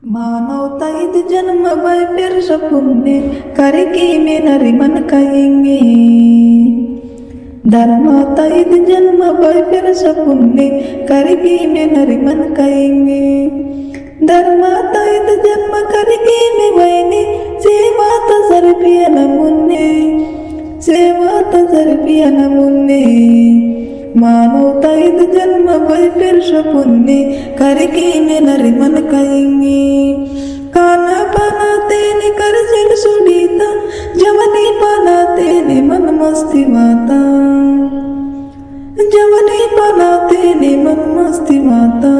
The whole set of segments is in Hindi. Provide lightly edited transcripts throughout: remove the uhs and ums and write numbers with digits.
मानवता इद जन्म भय फिर सपुन्ने करके में नरी मन कहेंगे। धर्मता इद जन्म भय फिर सपुन्ने करके में नरी मन कहेंगे। धर्मता इद जन्म करके में वैने सेवा तजरबिया नमुन्ने सेवा तजरबिया नमुन्ने। मानवता इद जन्म भय फिर सपुन्ने करके में नरी मन कहेंगे। खाना बनाते ने कर जिल सुडीता जवनी बनाते ने मन मस्ती माता जवनी बनाते ने मन मस्ती माता।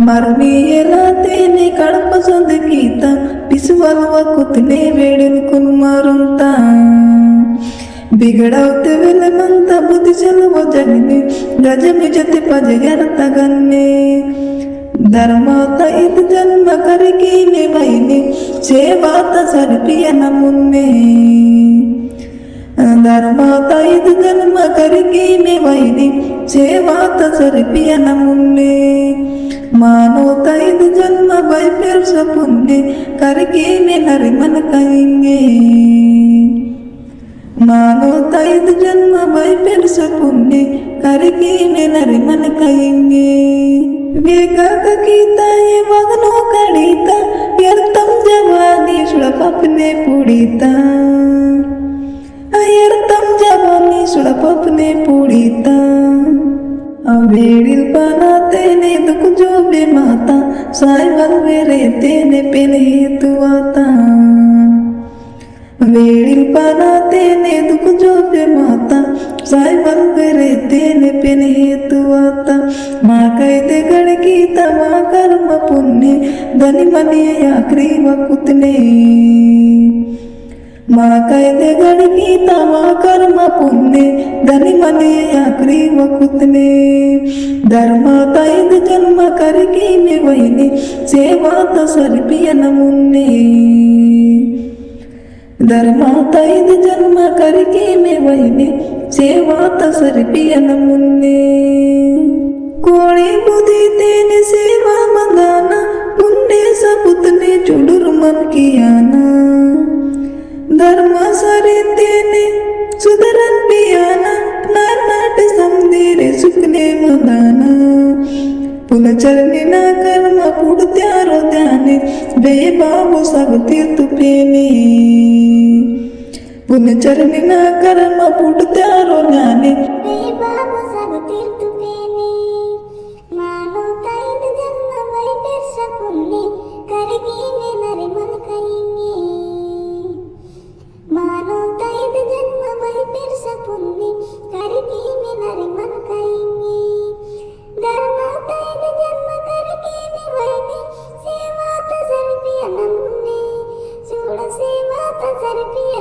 मरनी एलाते ने कड़ पसंद कीता पिसवल वकुतने वेड़न कुन मारुंता। बिगड़ावते वेले मंता बुद्धि चलवो जगने गजब जते पजगर तगन्ने। धर्मता इद जन्म करके में वैने सेवा तजरबिया नमुन्ने। धर्मता इद जन्म करके में वैने सेवा तजरबिया नमुन्ने। मानवता इद जन्म भय फिर सपुन्ने करके में नरी मन कहेंगे। मानवता इद जन्म भय फिर सपुन्ने करके में नरी मन कहेंगे। वेगाक कीता ये वगनो कड़ीता यर्तम जवानी सुड़प अपने पुड़ीता यर्तम जवानी सुड़प अपने पुड़ीता। वेड़िल बनाते ने दुख जो बे माता साइवल वे रहते ने पेन हेतु आता। वेड़िल बनाते ने दुख जो बे माता साइवल वे रहते ने पेन हेतु आता। माँ कहते गण की तमा कर्म पुण्य धनी मनिय आखरी वकुतने। माँ कहते गण की तमा कर्म पुण्य धनी मनिय आखरी वकुतने। धर्मता इद जन्म करके में वैने सेवा तजरबिया नमुन्ने। धर्मता इद जन्म करके में वैने सेवा तजरबिया नमुन्ने। कोणी बुद्धि तेने सेवा मंगाना पुण्य सपुतने चुडुर मन कियाना। धर्म सरे तेने सुधरन पियाना नाट समदीरे सुखने मंगाना। पुनचरणी ना कर्म पुड़ त्यारो ध्याने बे बाबू सब तीर्थ पेने। पुनचरणी ना कर्म पुड़ त्यारो ध्याने बे बाबू सब तीर्थ पेने। मानवता इद जन्म भय फिर सपुन्ने करके में नरी मन कहेंगे। मानवता इद जन्म भय फिर सपुन्ने करके में नरी मन कहेंगे। धर्मता इद जन्म करके में वैने सेवा तजरबिया नमुन्ने। सोड़ सेवा तजरबिया